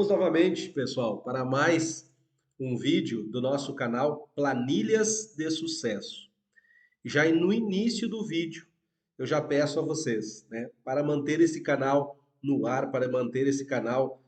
Vamos novamente, pessoal, para mais um vídeo do nosso canal Planilhas de Sucesso. Já no início do vídeo, eu já peço a vocês, né, para manter esse canal no ar, para manter esse canal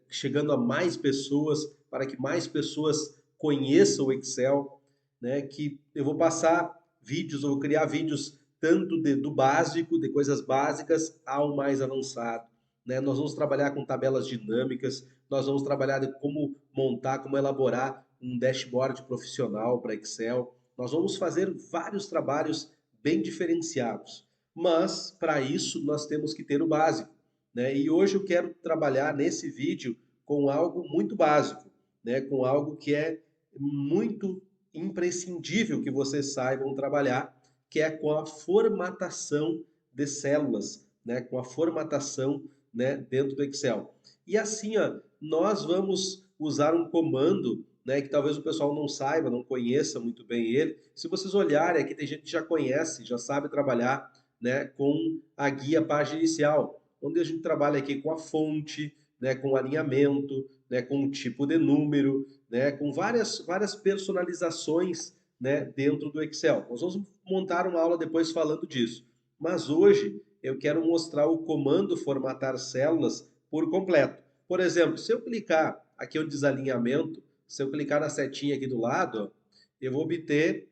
chegando a mais pessoas, para que mais pessoas conheçam o Excel, né, que eu vou passar vídeos, eu vou criar vídeos tanto do básico, de coisas básicas, ao mais avançado. Né? Nós vamos trabalhar com tabelas dinâmicas, nós vamos trabalhar de como montar, como elaborar um dashboard profissional para Excel. Nós vamos fazer vários trabalhos bem diferenciados, mas para isso nós temos que ter o básico. Né? E hoje eu quero trabalhar nesse vídeo com algo muito básico, né? Com algo que é muito imprescindível que vocês saibam trabalhar, que é com a formatação de células, né? Com a formatação, né, dentro do Excel. E assim, ó, nós vamos usar um comando, né, que talvez o pessoal não saiba, não conheça muito bem ele. Se vocês olharem aqui, tem gente que já conhece, já sabe trabalhar, né, com a guia página inicial, onde a gente trabalha aqui com a fonte, né, com o alinhamento, né, com o tipo de número, né, com várias personalizações, né, dentro do Excel. Nós vamos montar uma aula depois falando disso. Mas hoje eu quero mostrar o comando formatar células por completo. Por exemplo, se eu clicar aqui no desalinhamento, se eu clicar na setinha aqui do lado, eu vou obter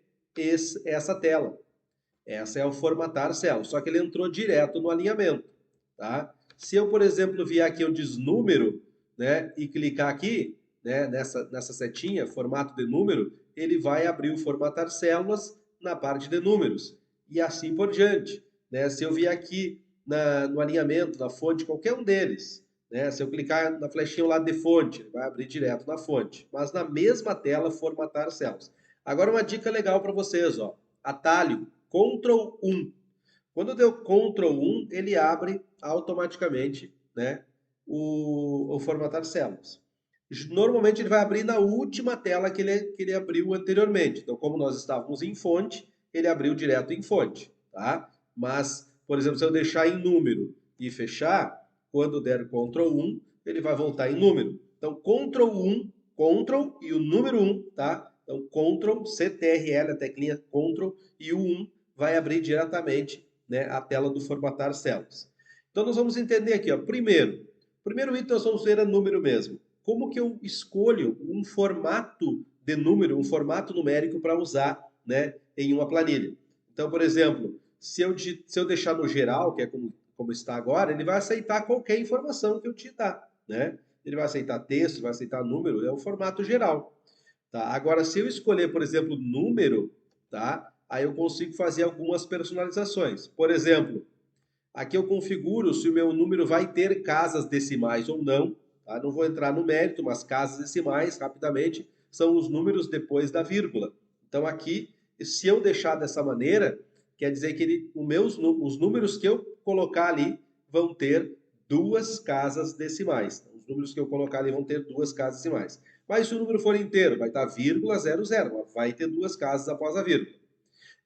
essa tela. Essa é o formatar células, só que ele entrou direto no alinhamento. Tá? Se eu, por exemplo, vier aqui o desnúmero, né, e clicar aqui, né, nessa setinha, formato de número, ele vai abrir o formatar células na parte de números. E assim por diante. Né? Se eu vier aqui no alinhamento, na fonte, qualquer um deles, né? Se eu clicar na flechinha ao lado de fonte, ele vai abrir direto na fonte. Mas na mesma tela, formatar células. Agora uma dica legal para vocês, ó. Atalho, Ctrl 1. Quando deu Ctrl 1, ele abre automaticamente, né, o formatar células. Normalmente ele vai abrir na última tela que ele abriu anteriormente. Então, como nós estávamos em fonte, ele abriu direto em fonte. Tá? Mas, por exemplo, se eu deixar em número e fechar, quando der Ctrl 1, ele vai voltar em número. Então, Ctrl 1, Ctrl e o número 1, tá? Então, Ctrl, CTRL, a teclinha Ctrl e o 1 vai abrir diretamente, né, a tela do formatar células. Então, nós vamos entender aqui, ó, primeiro item nós vamos ver é número mesmo. Como que eu escolho um formato de número, um formato numérico para usar, né, em uma planilha? Então, por exemplo, se eu deixar no geral, que é como está agora, ele vai aceitar qualquer informação que eu digitar, né? Ele vai aceitar texto, vai aceitar número, é o formato geral. Tá? Agora, se eu escolher, por exemplo, número, tá? Aí eu consigo fazer algumas personalizações. Por exemplo, aqui eu configuro se o meu número vai ter casas decimais ou não. Tá? Não vou entrar no mérito, mas casas decimais, rapidamente, são os números depois da vírgula. Então aqui, se eu deixar dessa maneira, quer dizer que os números que eu colocar ali vão ter duas casas decimais. Os números que eu colocar ali vão ter duas casas decimais. Mas se o número for inteiro, vai estar vírgula 00, vai ter duas casas após a vírgula.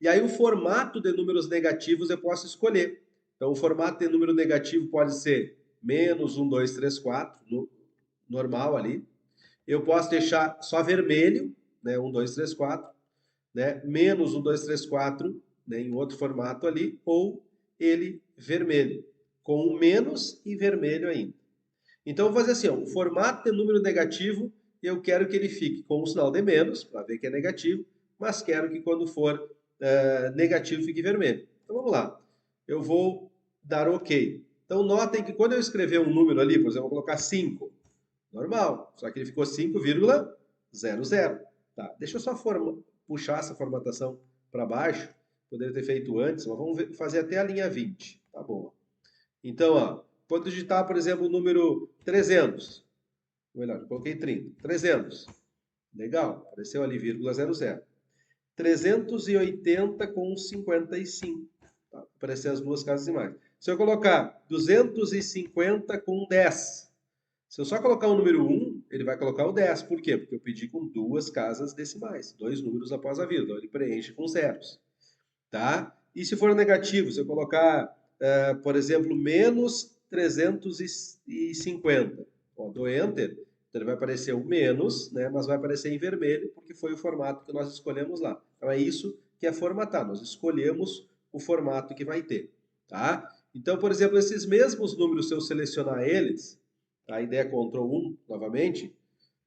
E aí o formato de números negativos eu posso escolher. Então o formato de número negativo pode ser menos 1, 2, 3, 4, normal ali. Eu posso deixar só vermelho, né, 1, 2, 3, 4, né, menos 1, 2, 3, 4, né, em outro formato ali, ou ele vermelho, com um menos e vermelho ainda. Então eu vou fazer assim, ó, o formato de número negativo, eu quero que ele fique com o sinal de menos, para ver que é negativo, mas quero que quando for negativo fique vermelho. Então vamos lá. Eu vou dar OK. Então notem que quando eu escrever um número ali, por exemplo, eu vou colocar 5, normal, só que ele ficou 5,00. Tá? Deixa eu só puxar essa formatação para baixo, poderia ter feito antes, mas vamos fazer até a linha 20. Tá bom. Então, ó, quando digitar, por exemplo, o número 300, melhor, coloquei 30, 300, legal, apareceu ali, vírgula 00. 380 com 55, tá? Aparecer as duas casas decimais. Se eu colocar 250 com 10, se eu só colocar o número 1, ele vai colocar o 10. Por quê? Porque eu pedi com duas casas decimais, dois números após a vírgula, ele preenche com zeros. Tá? E se for negativo, se eu colocar, por exemplo, menos 350, Ó, dou Enter, então ele vai aparecer o menos, né? Mas vai aparecer em vermelho, porque foi o formato que nós escolhemos lá. Então é isso que é formatar, nós escolhemos o formato que vai ter, tá? Então, por exemplo, esses mesmos números, se eu selecionar eles, tá? A ideia é Ctrl 1 novamente,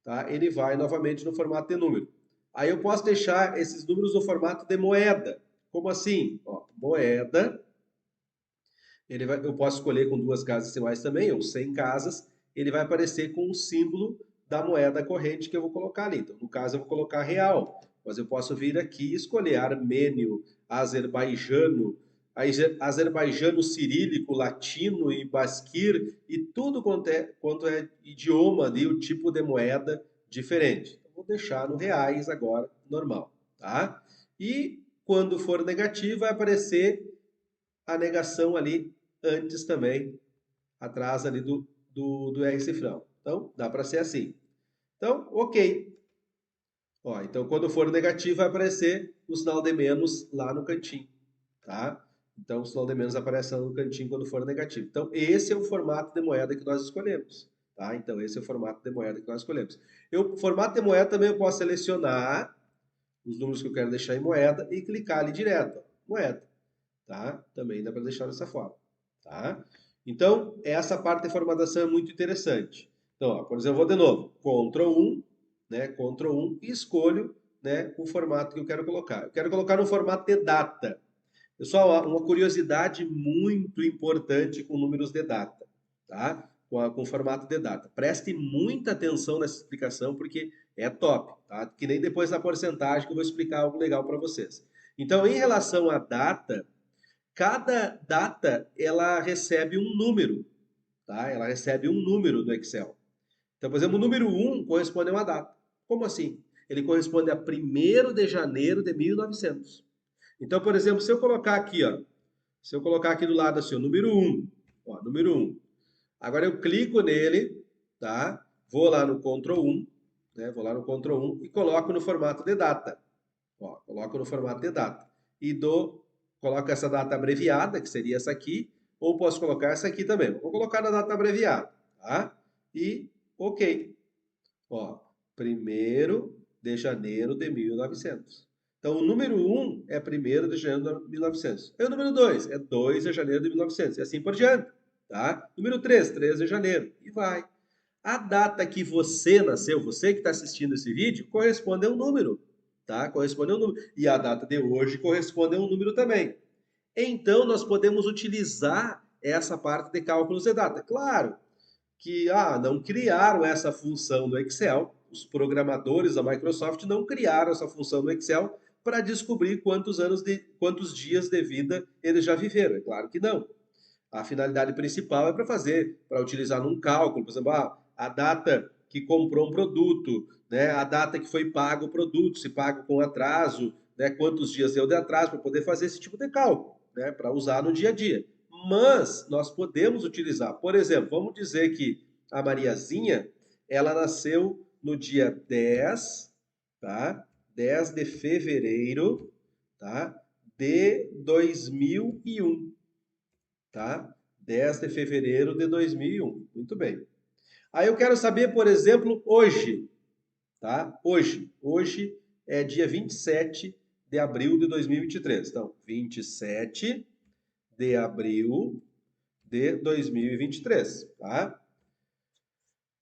tá? Ele vai novamente no formato de número. Aí eu posso deixar esses números no formato de moeda. Como assim? Ó, moeda, eu posso escolher com 2 casas decimais também, ou 100 casas, ele vai aparecer com o símbolo da moeda corrente que eu vou colocar ali. Então, no caso, eu vou colocar real, mas eu posso vir aqui e escolher armênio, azerbaijano, azerbaijano cirílico, latino e basquir, e tudo quanto é idioma ali, o tipo de moeda diferente. Então, vou deixar no reais agora, normal, tá? E quando for negativo, vai aparecer a negação ali antes também, atrás ali do R cifrão. Então, dá para ser assim. Então, ok. Ó, então, quando for negativo, vai aparecer o sinal de menos lá no cantinho, tá? Então, o sinal de menos aparece lá no cantinho quando for negativo. Então, esse é o formato de moeda que nós escolhemos, tá? Então, esse é o formato de moeda que nós escolhemos. O formato de moeda também eu posso selecionar os números que eu quero deixar em moeda e clicar ali direto, ó, moeda, tá? Também dá para deixar dessa forma, tá? Então, essa parte da formatação é muito interessante. Então, ó, por exemplo, eu vou de novo, Ctrl 1, né? Ctrl 1 e escolho, né, o formato que eu quero colocar. Eu quero colocar no formato de data. Pessoal, uma curiosidade muito importante com números de data, tá? Com formato de data. Preste muita atenção nessa explicação porque é top, tá? Que nem depois da porcentagem que eu vou explicar algo legal para vocês. Então, em relação à data, cada data ela recebe um número, tá? Ela recebe um número do Excel. Então, por exemplo, o número 1 corresponde a uma data. Como assim? Ele corresponde a 1º de janeiro de 1900. Então, por exemplo, se eu colocar aqui, ó, se eu colocar aqui do lado assim, o número 1, ó, número 1. Agora eu clico nele, tá? Vou lá no Ctrl 1, né? Vou lá no Ctrl 1 e coloco no formato de data. Ó, coloco no formato de data. E coloco essa data abreviada, que seria essa aqui, ou posso colocar essa aqui também. Vou colocar na data abreviada, tá? E OK. Ó, 1º de janeiro de 1900. Então, o número 1 é 1º de janeiro de 1900. E o número 2 é 2 de janeiro de 1900. E assim por diante, tá? Número 3, 3 de janeiro. E vai. A data que você nasceu, você que está assistindo esse vídeo, corresponde a um número, tá? Corresponde a um número. E a data de hoje corresponde a um número também. Então, nós podemos utilizar essa parte de cálculos de data. Claro que não criaram essa função no Excel, os programadores da Microsoft não criaram essa função no Excel para descobrir quantos dias de vida eles já viveram. É claro que não. A finalidade principal é para utilizar num cálculo, por exemplo, a data que comprou um produto, né, a data que foi pago o produto, se pago com atraso, né, quantos dias deu de atraso, para poder fazer esse tipo de cálculo, né, para usar no dia a dia. Mas nós podemos utilizar, por exemplo, vamos dizer que a Mariazinha, ela nasceu no dia 10, tá? 10 de fevereiro, tá? De 2001, tá? 10 de fevereiro de 2001. Muito bem. Aí eu quero saber, por exemplo, hoje, tá? Hoje é dia 27 de abril de 2023. Então, 27 de abril de 2023, tá?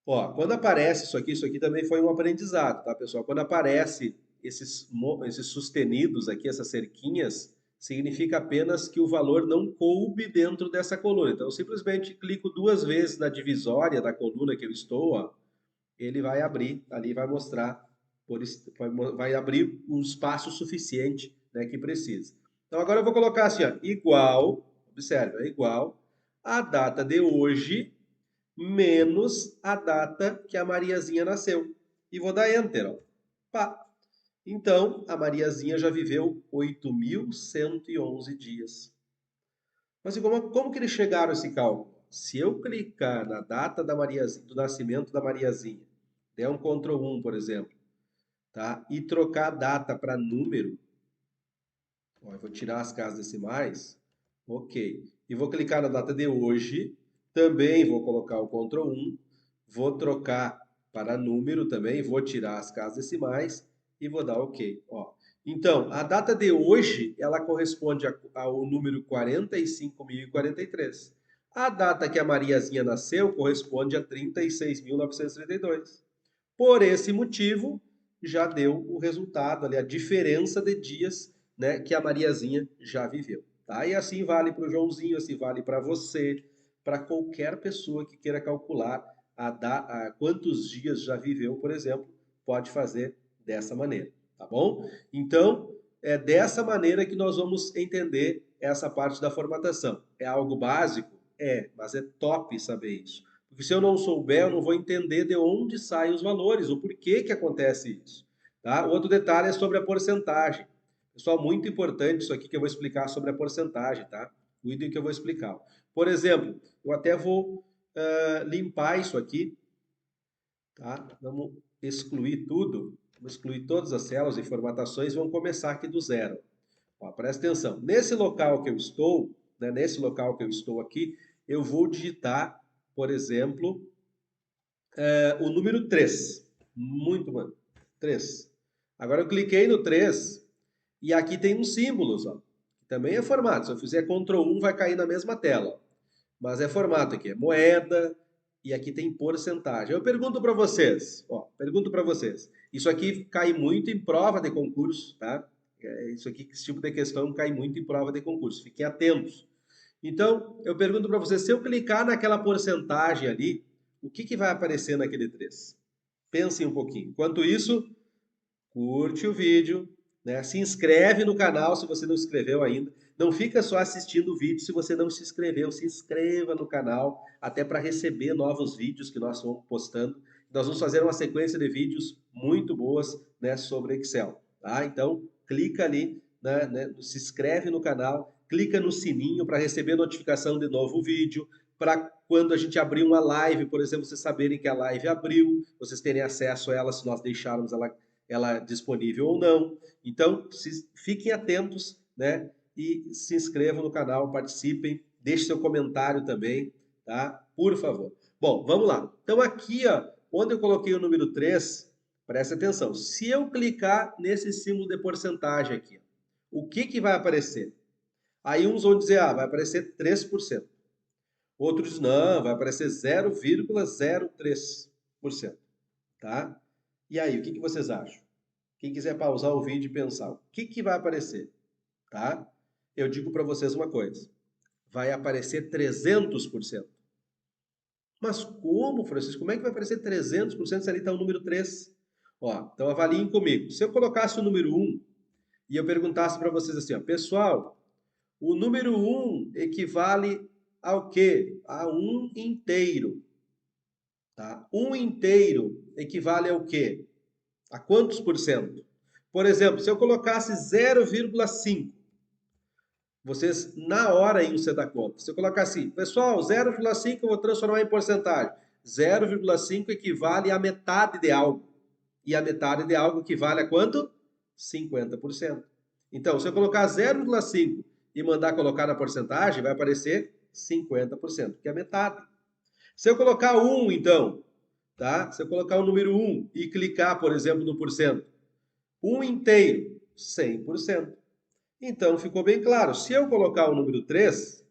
Ó, quando aparece isso aqui também foi um aprendizado, tá, pessoal? Quando aparece esses sustenidos aqui, essas cerquinhas, significa apenas que o valor não coube dentro dessa coluna. Então, eu simplesmente clico 2 vezes na divisória da coluna que eu estou, ó, ele vai abrir, ali vai mostrar, vai abrir um espaço suficiente, né, que precisa. Então, agora eu vou colocar assim, ó, igual, observe, é igual a data de hoje menos a data que a Mariazinha nasceu. E vou dar Enter, ó. Pá. Então, a Mariazinha já viveu 8.111 dias. Mas e como que eles chegaram a esse cálculo? Se eu clicar na data da Mariazinha, do nascimento da Mariazinha, der um Ctrl 1, por exemplo, tá? E trocar a data para número, ó, eu vou tirar as casas decimais, ok. E vou clicar na data de hoje, também vou colocar o Ctrl 1, vou trocar para número também, vou tirar as casas decimais e vou dar OK. Ó. Então, a data de hoje, ela corresponde ao número 45.043. A data que a Mariazinha nasceu corresponde a 36.932. Por esse motivo, já deu o resultado ali, a diferença de dias, né, que a Mariazinha já viveu. Tá? E assim vale para o Joãozinho, assim vale para você, para qualquer pessoa que queira calcular quantos dias já viveu, por exemplo, pode fazer dessa maneira, tá bom? Então, é dessa maneira que nós vamos entender essa parte da formatação. É algo básico? É, mas é top saber isso. Porque se eu não souber, eu não vou entender de onde saem os valores, o porquê que acontece isso. Tá? Outro detalhe é sobre a porcentagem. Pessoal, muito importante isso aqui que eu vou explicar sobre a porcentagem, tá? Cuidem que eu vou explicar. Por exemplo, eu até vou limpar isso aqui, tá? Vamos excluir tudo, vamos excluir todas as células e formatações, vamos começar aqui do zero. Ó, presta atenção, nesse local que eu estou, né, nesse local que eu estou aqui, eu vou digitar, por exemplo, o número 3. Muito bom. 3. Agora eu cliquei no 3 e aqui tem uns símbolos, ó. Também é formato. Se eu fizer Ctrl 1, vai cair na mesma tela. Mas é formato aqui, é moeda e aqui tem porcentagem. Eu pergunto para vocês, ó, pergunto para vocês. Isso aqui cai muito em prova de concurso, tá? Isso aqui, esse tipo de questão cai muito em prova de concurso. Fiquem atentos. Então, eu pergunto para vocês, se eu clicar naquela porcentagem ali, o que vai aparecer naquele 3? Pensem um pouquinho. Enquanto isso, curte o vídeo, né? Se inscreve no canal se você não se inscreveu ainda. Não fica só assistindo o vídeo se você não se inscreveu. Se inscreva no canal, até para receber novos vídeos que nós vamos postando. Nós vamos fazer uma sequência de vídeos muito boas, né, sobre Excel. Tá? Então, clica ali, né, se inscreve no canal, clica no sininho para receber notificação de novo vídeo, para quando a gente abrir uma live, por exemplo, vocês saberem que a live abriu, vocês terem acesso a ela se nós deixarmos ela disponível ou não. Então, fiquem atentos, né? E se inscrevam no canal, participem, deixe seu comentário também, tá? Por favor. Bom, vamos lá. Então aqui, ó, onde eu coloquei o número 3, presta atenção. Se eu clicar nesse símbolo de porcentagem aqui, o que vai aparecer? Aí uns vão dizer, vai aparecer 3%. Outros não, vai aparecer 0,03%, tá? E aí, o que vocês acham? Quem quiser pausar o vídeo e pensar, o que vai aparecer? Tá? Eu digo para vocês uma coisa. Vai aparecer 300%. Mas como, Francisco? Como é que vai aparecer 300% se ali está o número 3? Ó, então avaliem comigo. Se eu colocasse o número 1 e eu perguntasse para vocês assim, ó, pessoal, o número 1 equivale ao quê? A 1 inteiro. Tá? 1 inteiro equivale ao quê? A quantos por cento? Por exemplo, se eu colocasse 0,5, vocês na hora iam se dar conta. Se eu colocar assim, pessoal, 0,5 eu vou transformar em porcentagem. 0,5 equivale a metade de algo. E a metade de algo equivale a quanto? 50%. Então, se eu colocar 0,5 e mandar colocar na porcentagem, vai aparecer 50%, que é metade. Se eu colocar 1, então, tá? Se eu colocar o número 1 e clicar, por exemplo, no porcento, 1 inteiro, 100%. Então, ficou bem claro. Se eu colocar o número 3,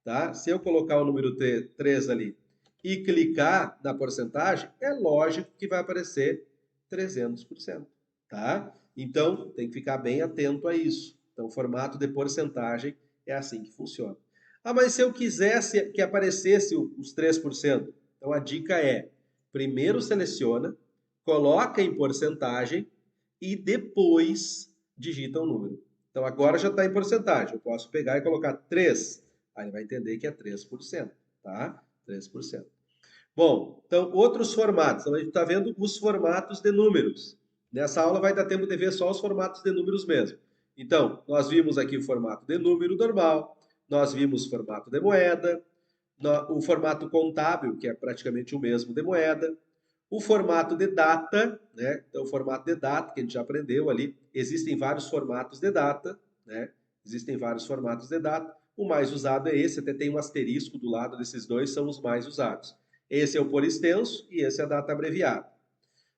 tá? Se eu colocar o número 3 ali e clicar na porcentagem, é lógico que vai aparecer 300%, tá? Então, tem que ficar bem atento a isso. Então, o formato de porcentagem é assim que funciona. Mas se eu quisesse que aparecesse os 3%, então a dica é, primeiro seleciona, coloca em porcentagem e depois digita o número. Então agora já está em porcentagem. Eu posso pegar e colocar 3. Aí ele vai entender que é 3%, tá? 3%. Bom, então outros formatos. Então a gente está vendo os formatos de números. Nessa aula vai dar tempo de ver só os formatos de números mesmo. Então, nós vimos aqui o formato de número normal, nós vimos o formato de moeda, o formato contábil, que é praticamente o mesmo de moeda, o formato de data, né? Então, o formato de data, que a gente já aprendeu ali, existem vários formatos de data, né? Existem vários formatos de data. O mais usado é esse, até tem um asterisco do lado desses dois, são os mais usados. Esse é o por extenso e esse é a data abreviada,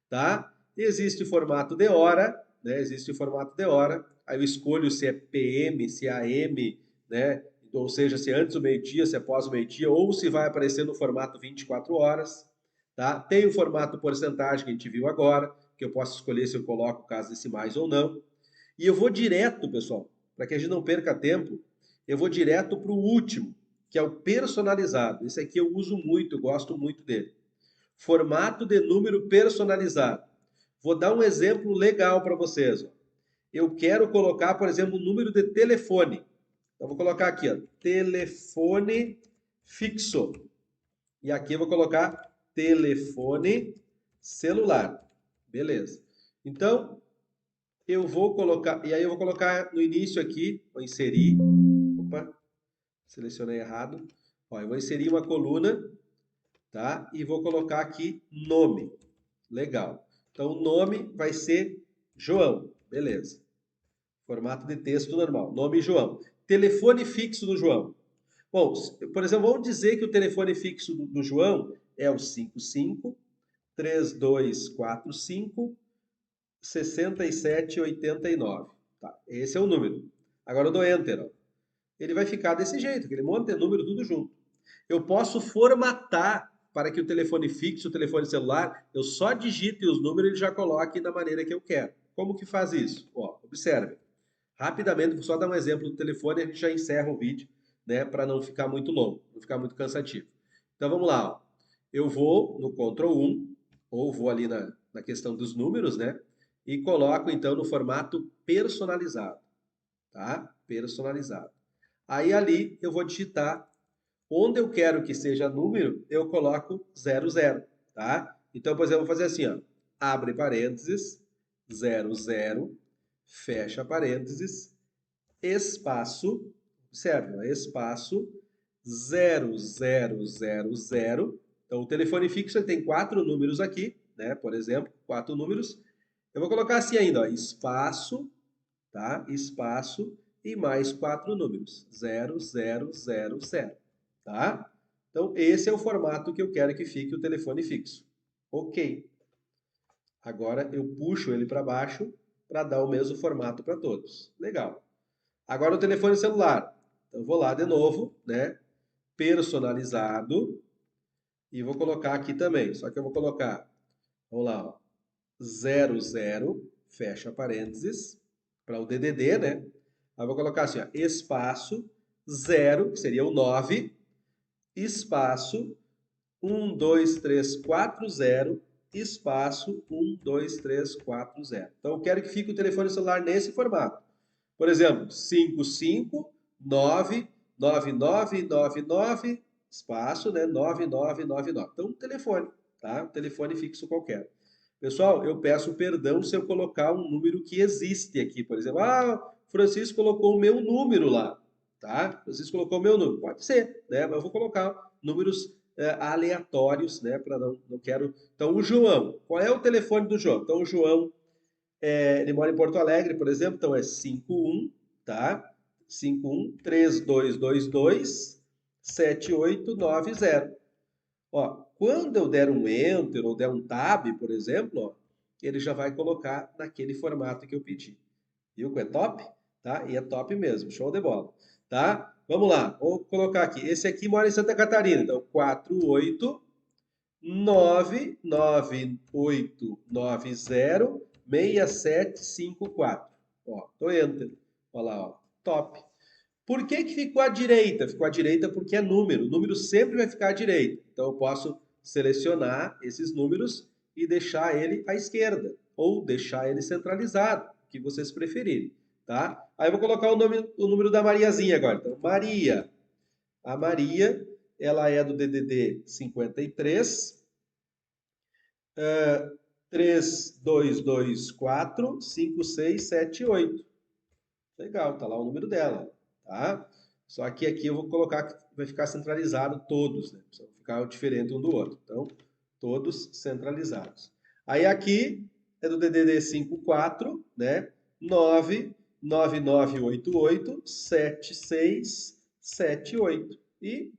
tá? Existe o formato de hora, né? Existe o formato de hora. Aí eu escolho se é PM, se é AM, né? Ou seja, se é antes do meio-dia, se é após o meio-dia, ou se vai aparecer no formato 24 horas, tá? Tem o formato porcentagem que a gente viu agora, que eu posso escolher se eu coloco casas decimais ou não. E eu vou direto, pessoal, para que a gente não perca tempo, eu vou direto para o último, que é o personalizado. Esse aqui eu uso muito, eu gosto muito dele. Formato de número personalizado. Vou dar um exemplo legal para vocês. Ó. Eu quero colocar, por exemplo, um número de telefone. Então, vou colocar aqui, ó, telefone fixo. E aqui eu vou colocar telefone celular. Beleza. Então, eu vou colocar, e aí eu vou colocar no início aqui, vou inserir, opa, selecionei errado. Ó, eu vou inserir uma coluna, tá? E vou colocar aqui nome. Legal. Então, o nome vai ser João. Beleza. Formato de texto normal. Nome João. Telefone fixo do João. Bom, por exemplo, vamos dizer que o telefone fixo do João é o 55 3245 6789. Tá, esse é o número. Agora eu dou Enter. Ó. Ele vai ficar desse jeito, aquele monte de número tudo junto. Eu posso formatar para que o telefone fixo, o telefone celular, eu só digite os números e ele já coloque da maneira que eu quero. Como que faz isso? Ó, observe. Rapidamente, vou só dar um exemplo do telefone e a gente já encerra o vídeo, né, para não ficar muito longo, não ficar muito cansativo. Então vamos lá, ó. Eu vou no Ctrl 1, ou vou ali na questão dos números, né, e coloco então no formato personalizado, tá? Personalizado. Aí ali eu vou digitar onde eu quero que seja número, eu coloco 00, tá? Então, por exemplo, eu vou fazer assim, ó, abre parênteses, 00, fecha parênteses, espaço, observe, ó, espaço 0000. Então, o telefone fixo ele tem 4 números aqui, né? Por exemplo, 4 números. Eu vou colocar assim ainda, ó, espaço, tá? Espaço e mais 4 números, 0000, tá? Então, esse é o formato que eu quero que fique o telefone fixo. Ok. Agora eu puxo ele para baixo para dar o mesmo formato para todos. Legal. Agora o telefone celular. Então, eu vou lá de novo, né? Personalizado. E vou colocar aqui também. Só que eu vou colocar, vamos lá, ó, 00, fecha parênteses, para o DDD, né? Aí eu vou colocar assim, ó, espaço 0, que seria o 9, espaço 12340, espaço 12340. Então eu quero que fique o telefone celular nesse formato. Por exemplo, 5599999, espaço, né, 9999. Então, um telefone, tá? Um telefone fixo qualquer. Pessoal, eu peço perdão se eu colocar um número que existe aqui. Por exemplo, Francisco colocou o meu número lá, tá? Francisco colocou o meu número. Pode ser, né? Mas eu vou colocar números aleatórios, né? Para não quero. Então, o João. Qual é o telefone do João? Então, o João ele mora em Porto Alegre, por exemplo, então é 51, tá? 51-3222-7890. Ó, quando eu der um Enter ou der um Tab, por exemplo, ó, ele já vai colocar naquele formato que eu pedi. Viu que é top? Tá? E é top mesmo, show de bola. Tá? Vamos lá, vou colocar aqui. Esse aqui mora em Santa Catarina, então 48998906754. Ó, tô Enter. Olha lá, ó, top. Por que que ficou à direita? Ficou à direita porque é número. O número sempre vai ficar à direita. Então eu posso selecionar esses números e deixar ele à esquerda. Ou deixar ele centralizado, o que vocês preferirem. Tá? Aí eu vou colocar o número da Mariazinha agora. Então, Maria. A Maria, ela é do DDD 53, 3224 5678. Legal, tá lá o número dela, tá? Só que aqui eu vou colocar que vai ficar centralizado todos, né? Precisa ficar diferente um do outro. Então, todos centralizados. Aí aqui é do DDD 54, né? 99988 7678. E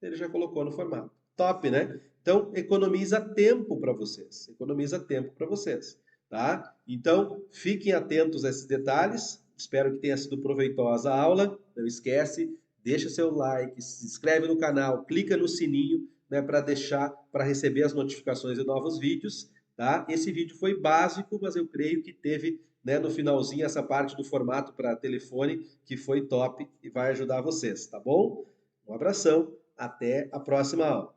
ele já colocou no formato. Top, né? Então, economiza tempo para vocês. Economiza tempo para vocês, tá? Então, fiquem atentos a esses detalhes. Espero que tenha sido proveitosa a aula. Não esquece, deixa seu like, se inscreve no canal, clica no sininho, né, para receber as notificações de novos vídeos, tá? Esse vídeo foi básico, mas eu creio que teve, né, no finalzinho essa parte do formato para telefone que foi top e vai ajudar vocês, tá bom? Um abração, até a próxima aula.